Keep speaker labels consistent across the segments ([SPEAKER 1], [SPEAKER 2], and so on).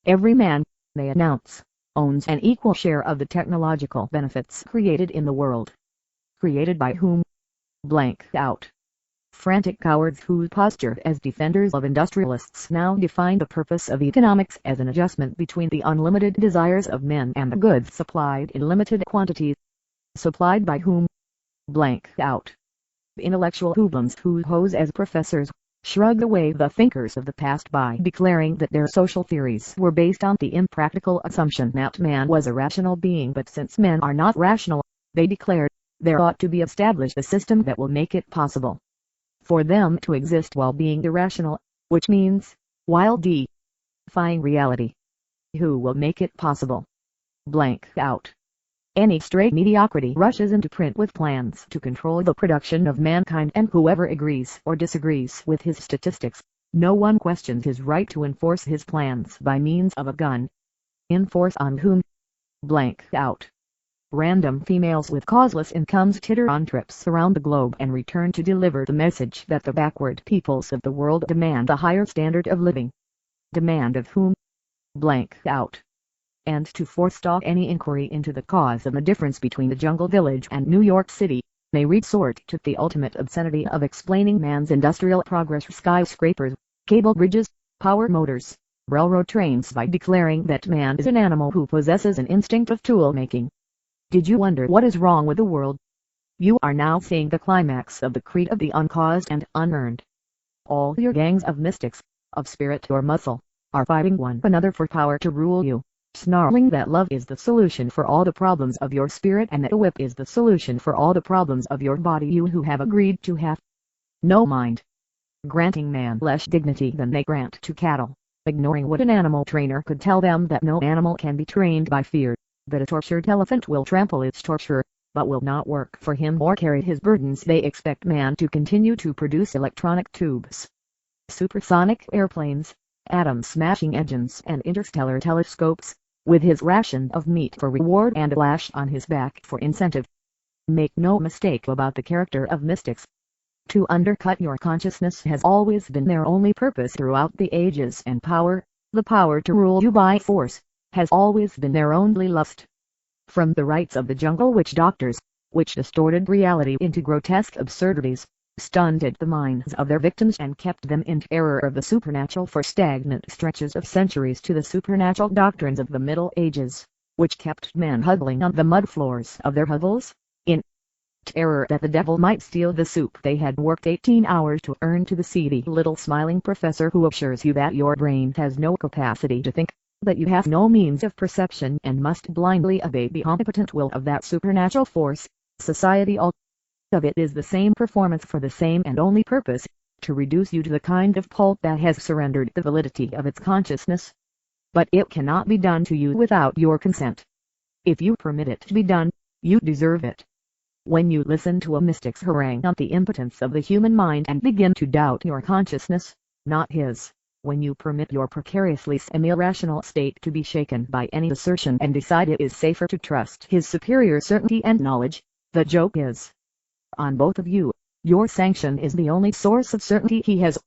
[SPEAKER 1] Every man, they announce, owns an equal share of the technological benefits created in the world. Created by whom? Blank out. Frantic cowards who posture as defenders of industrialists now define the purpose of economics as an adjustment between the unlimited desires of men and the goods supplied in limited quantities. Supplied by whom? Blank out. Intellectual hoodlums who pose as professors shrug away the thinkers of the past by declaring that their social theories were based on the impractical assumption that man was a rational being, but since men are not rational, they declared, there ought to be established a system that will make it possible for them to exist while being irrational, which means, while defying reality. Who will make it possible? Blank out. Any stray mediocrity rushes into print with plans to control the production of mankind, and whoever agrees or disagrees with his statistics, no one questions his right to enforce his plans by means of a gun. Enforce on whom? Blank out. Random females with causeless incomes titter on trips around the globe and return to deliver the message that the backward peoples of the world demand a higher standard of living. Demand of whom? Blank out. And to forestall any inquiry into the cause of the difference between the jungle village and New York City, they resort to the ultimate obscenity of explaining man's industrial progress: skyscrapers, cable bridges, power motors, railroad trains, by declaring that man is an animal who possesses an instinct of tool making. Did you wonder what is wrong with the world? You are now seeing the climax of the creed of the uncaused and unearned. All your gangs of mystics, of spirit or muscle, are fighting one another for power to rule you, snarling that love is the solution for all the problems of your spirit and that a whip is the solution for all the problems of your body. You who have agreed to have no mind, granting man less dignity than they grant to cattle, ignoring what an animal trainer could tell them, that no animal can be trained by fear, that a tortured elephant will trample its torturer, but will not work for him or carry his burdens. They expect man to continue to produce electronic tubes, supersonic airplanes, atom-smashing engines and interstellar telescopes, with his ration of meat for reward and a lash on his back for incentive. Make no mistake about the character of mystics. To undercut your consciousness has always been their only purpose throughout the ages, and power, the power to rule you by force, has always been their only lust. From the rites of the jungle witch doctors, which distorted reality into grotesque absurdities, stunted the minds of their victims and kept them in terror of the supernatural for stagnant stretches of centuries, to the supernatural doctrines of the Middle Ages, which kept men huddling on the mud floors of their hovels, in terror that the devil might steal the soup they had worked 18 hours to earn, to the seedy little smiling professor who assures you that your brain has no capacity to think, that you have no means of perception and must blindly obey the omnipotent will of that supernatural force. Society, all of it, is the same performance for the same and only purpose, to reduce you to the kind of pulp that has surrendered the validity of its consciousness. But it cannot be done to you without your consent. If you permit it to be done, you deserve it. When you listen to a mystic's harangue on the impotence of the human mind and begin to doubt your consciousness, not his, when you permit your precariously semi-rational state to be shaken by any assertion and decide it is safer to trust his superior certainty and knowledge, the joke is on both of you. Your sanction is the only source of certainty he has.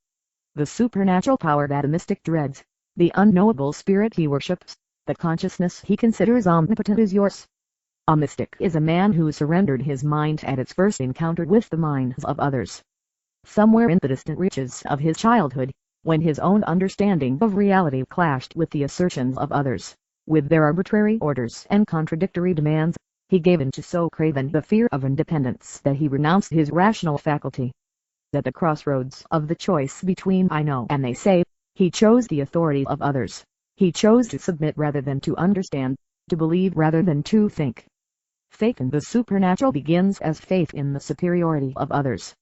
[SPEAKER 1] The supernatural power that a mystic dreads, the unknowable spirit he worships, the consciousness he considers omnipotent, is yours. A mystic is a man who surrendered his mind at its first encounter with the minds of others. Somewhere in the distant reaches of his childhood, when his own understanding of reality clashed with the assertions of others, with their arbitrary orders and contradictory demands, he gave in to so craven the fear of independence that he renounced his rational faculty. At the crossroads of the choice between I know and they say, he chose the authority of others. He chose to submit rather than to understand, to believe rather than to think. Faith in the supernatural begins as faith in the superiority of others.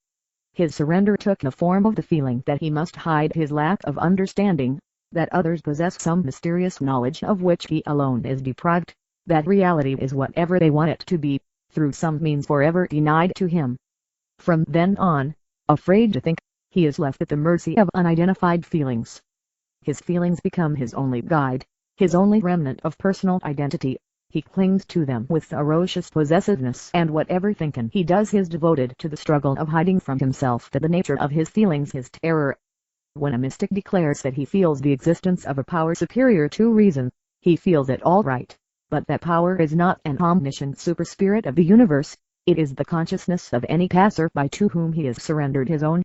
[SPEAKER 1] His surrender took the form of the feeling that he must hide his lack of understanding, that others possess some mysterious knowledge of which he alone is deprived, that reality is whatever they want it to be, through some means forever denied to him. From then on, afraid to think, he is left at the mercy of unidentified feelings. His feelings become his only guide, his only remnant of personal identity. He clings to them with ferocious possessiveness, and whatever thinking he does is devoted to the struggle of hiding from himself the nature of his feelings, his terror. When a mystic declares that he feels the existence of a power superior to reason, he feels it all right, but that power is not an omniscient superspirit of the universe, it is the consciousness of any passer-by to whom he has surrendered his own.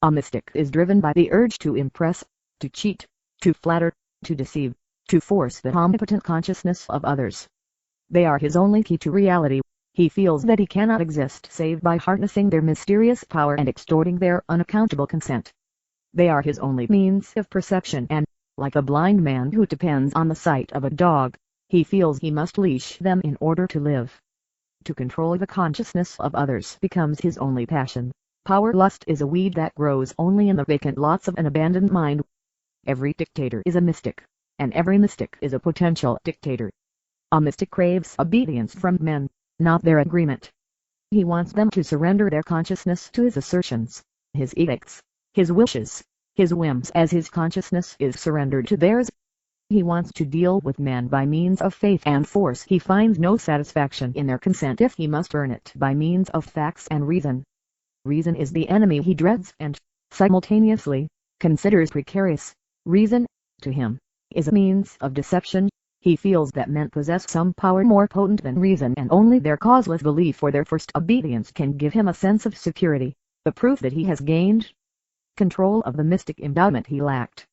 [SPEAKER 1] A mystic is driven by the urge to impress, to cheat, to flatter, to deceive, to force the omnipotent consciousness of others. They are his only key to reality. He feels that he cannot exist save by harnessing their mysterious power and extorting their unaccountable consent. They are his only means of perception and, like a blind man who depends on the sight of a dog, he feels he must leash them in order to live. To control the consciousness of others becomes his only passion. Power lust is a weed that grows only in the vacant lots of an abandoned mind. Every dictator is a mystic, and every mystic is a potential dictator. A mystic craves obedience from men, not their agreement. He wants them to surrender their consciousness to his assertions, his edicts, his wishes, his whims as his consciousness is surrendered to theirs. He wants to deal with men by means of faith and force. He finds no satisfaction in their consent if he must earn it by means of facts and reason. Reason is the enemy he dreads and, simultaneously, considers precarious. Reason, to him, is a means of deception. He feels that men possess some power more potent than reason, and only their causeless belief or their forced obedience can give him a sense of security, the proof that he has gained control of the mystic endowment he lacked.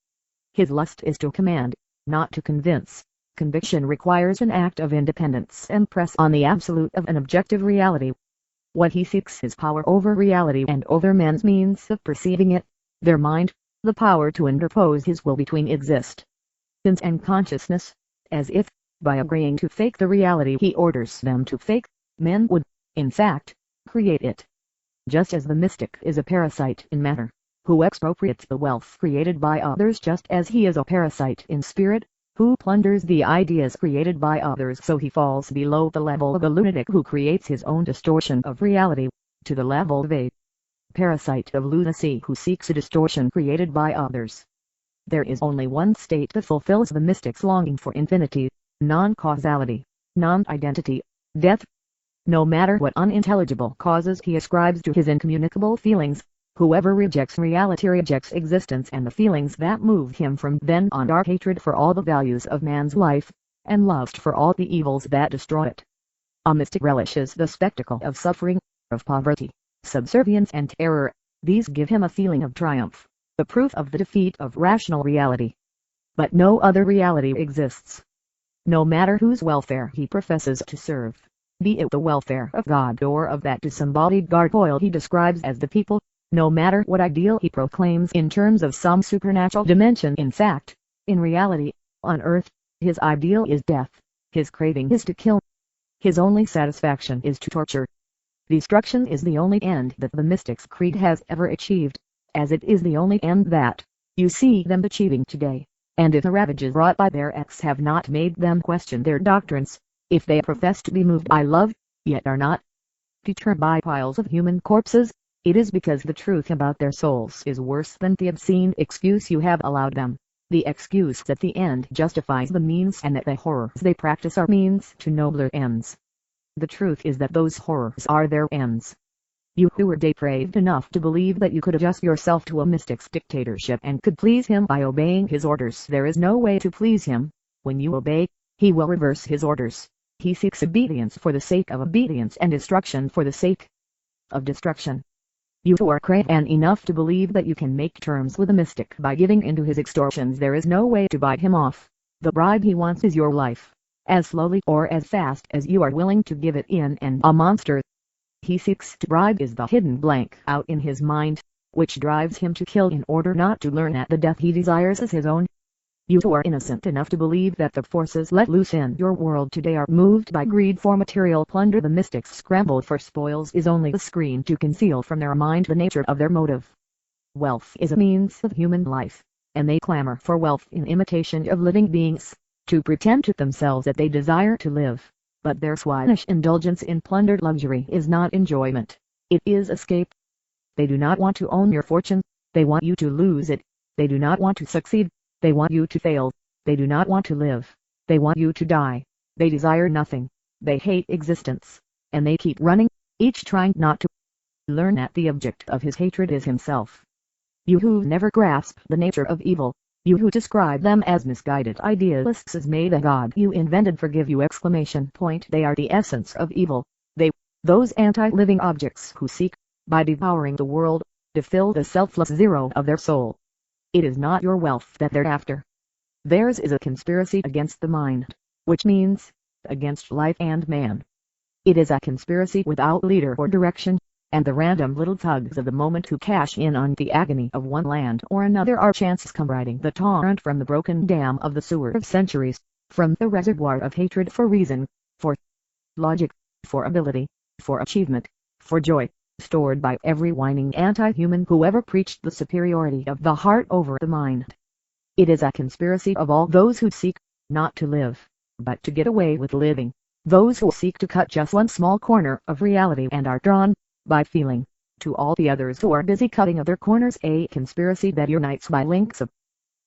[SPEAKER 1] His lust is to command, not to convince. Conviction requires an act of independence and press on the absolute of an objective reality. What he seeks is power over reality and over men's means of perceiving it, their mind, the power to interpose his will between existence and consciousness, as if, by agreeing to fake the reality he orders them to fake, men would, in fact, create it. Just as the mystic is a parasite in matter, who expropriates the wealth created by others, just as he is a parasite in spirit, who plunders the ideas created by others, so he falls below the level of a lunatic who creates his own distortion of reality, to the level of a parasite of lunacy who seeks a distortion created by others. There is only one state that fulfills the mystic's longing for infinity, non-causality, non-identity, death. No matter what unintelligible causes he ascribes to his incommunicable feelings, whoever rejects reality rejects existence and the feelings that move him from then on are hatred for all the values of man's life, and lust for all the evils that destroy it. A mystic relishes the spectacle of suffering, of poverty, subservience and terror. These give him a feeling of triumph, the proof of the defeat of rational reality. But no other reality exists. No matter whose welfare he professes to serve, be it the welfare of God or of that disembodied gargoyle he describes as the people, no matter what ideal he proclaims in terms of some supernatural dimension, in fact, in reality, on earth, his ideal is death, his craving is to kill. His only satisfaction is to torture. Destruction is the only end that the mystic's creed has ever achieved, as it is the only end that you see them achieving today, and if the ravages wrought by their acts have not made them question their doctrines, if they profess to be moved by love, yet are not deterred by piles of human corpses, it is because the truth about their souls is worse than the obscene excuse you have allowed them, the excuse that the end justifies the means and that the horrors they practice are means to nobler ends. The truth is that those horrors are their ends. You who were depraved enough to believe that you could adjust yourself to a mystic's dictatorship and could please him by obeying his orders, there is no way to please him. When you obey, he will reverse his orders. He seeks obedience for the sake of obedience and destruction for the sake of destruction. You who are craven enough to believe that you can make terms with a mystic by giving into his extortions, there is no way to bite him off. The bribe he wants is your life, as slowly or as fast as you are willing to give it in, and a monster he seeks to bribe is the hidden blank out in his mind, which drives him to kill in order not to learn that the death he desires is his own. You who are innocent enough to believe that the forces let loose in your world today are moved by greed for material plunder, the mystic's scramble for spoils is only the screen to conceal from their mind the nature of their motive. Wealth is a means of human life, and they clamor for wealth in imitation of living beings, to pretend to themselves that they desire to live. But their swinish indulgence in plundered luxury is not enjoyment, it is escape. They do not want to own your fortune, they want you to lose it. They do not want to succeed, they want you to fail. They do not want to live, they want you to die. They desire nothing, they hate existence, and they keep running, each trying not to learn that the object of his hatred is himself. You who never grasp the nature of evil, you who describe them as misguided idealists as may the God you invented forgive you! They are the essence of evil. Those anti-living objects who seek, by devouring the world, to fill the selfless zero of their soul. It is not your wealth that they're after. Theirs is a conspiracy against the mind, which means, against life and man. It is a conspiracy without leader or direction, and the random little thugs of the moment who cash in on the agony of one land or another are chances come riding the torrent from the broken dam of the sewer of centuries, from the reservoir of hatred for reason, for logic, for ability, for achievement, for joy, stored by every whining anti-human who ever preached the superiority of the heart over the mind. It is a conspiracy of all those who seek, not to live, but to get away with living, those who seek to cut just one small corner of reality and are drawn, by feeling, to all the others who are busy cutting other corners, a conspiracy that unites by links of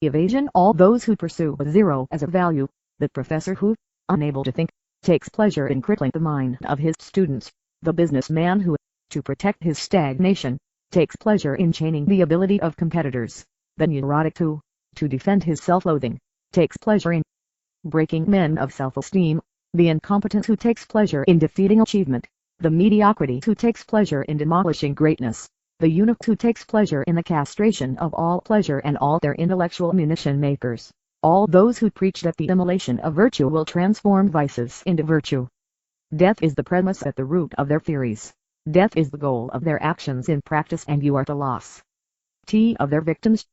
[SPEAKER 1] evasion all those who pursue a zero as a value, the professor who, unable to think, takes pleasure in crippling the mind of his students, the businessman who, to protect his stagnation, takes pleasure in chaining the ability of competitors, the neurotic who, to defend his self-loathing, takes pleasure in breaking men of self-esteem, the incompetent who takes pleasure in defeating achievement, the mediocrity who takes pleasure in demolishing greatness, the eunuch who takes pleasure in the castration of all pleasure and all their intellectual munition makers, all those who preach that the immolation of virtue will transform vices into virtue. Death is the premise at the root of their theories. Death is the goal of their actions in practice, and you are the loss of their victims.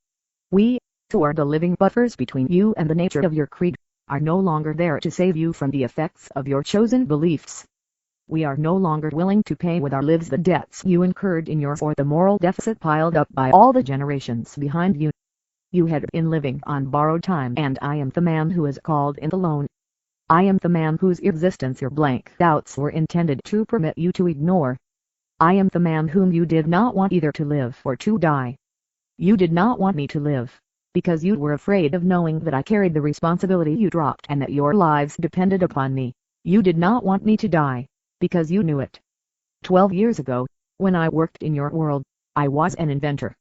[SPEAKER 1] We, who are the living buffers between you and the nature of your creed, are no longer there to save you from the effects of your chosen beliefs. We are no longer willing to pay with our lives the debts you incurred in yours or the moral deficit piled up by all the generations behind you. You had been living on borrowed time, and I am the man who is called in the loan. I am the man whose existence your blank doubts were intended to permit you to ignore. I am the man whom you did not want either to live or to die. You did not want me to live, because you were afraid of knowing that I carried the responsibility you dropped and that your lives depended upon me. You did not want me to die, because you knew it. 12 years ago, when I worked in your world, I was an inventor.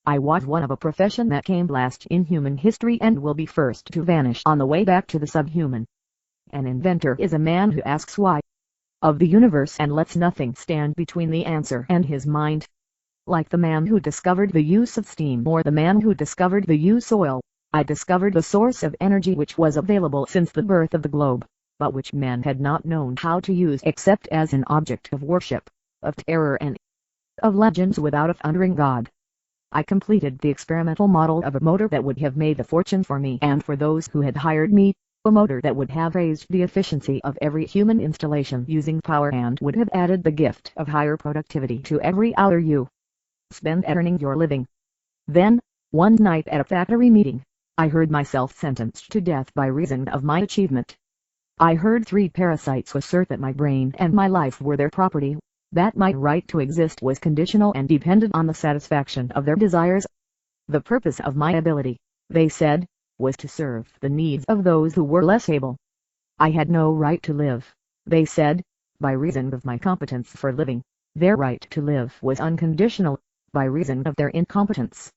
[SPEAKER 1] I was one of a profession that came last in human history and will be first to vanish on the way back to the subhuman. An inventor is a man who asks why of the universe and lets nothing stand between the answer and his mind. Like the man who discovered the use of steam or the man who discovered the use of oil, I discovered the source of energy which was available since the birth of the globe, but which men had not known how to use except as an object of worship, of terror and of legends without honoring God. I completed the experimental model of a motor that would have made a fortune for me and for those who had hired me, a motor that would have raised the efficiency of every human installation using power and would have added the gift of higher productivity to every hour you spend earning your living. Then, one night at a factory meeting, I heard myself sentenced to death by reason of my achievement. I heard 3 parasites assert that my brain and my life were their property, that my right to exist was conditional and depended on the satisfaction of their desires. The purpose of my ability, they said, was to serve the needs of those who were less able. I had no right to live, they said, by reason of my competence for living. Their right to live was unconditional, by reason of their incompetence.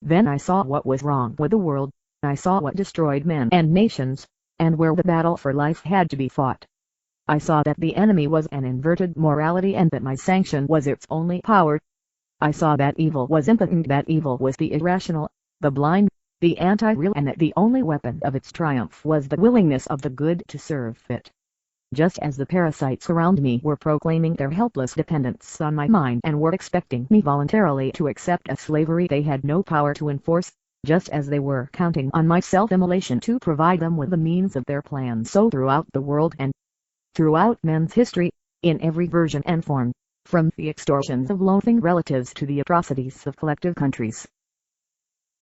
[SPEAKER 1] Then I saw what was wrong with the world. I saw what destroyed men and nations, and where the battle for life had to be fought. I saw that the enemy was an inverted morality and that my sanction was its only power. I saw that evil was impotent, that evil was the irrational, the blind, the anti-real, and that the only weapon of its triumph was the willingness of the good to serve it. Just as the parasites around me were proclaiming their helpless dependence on my mind and were expecting me voluntarily to accept a slavery they had no power to enforce, just as they were counting on my self-immolation to provide them with the means of their plan, so throughout the world and throughout men's history, in every version and form, from the extortions of loathing relatives to the atrocities of collective countries,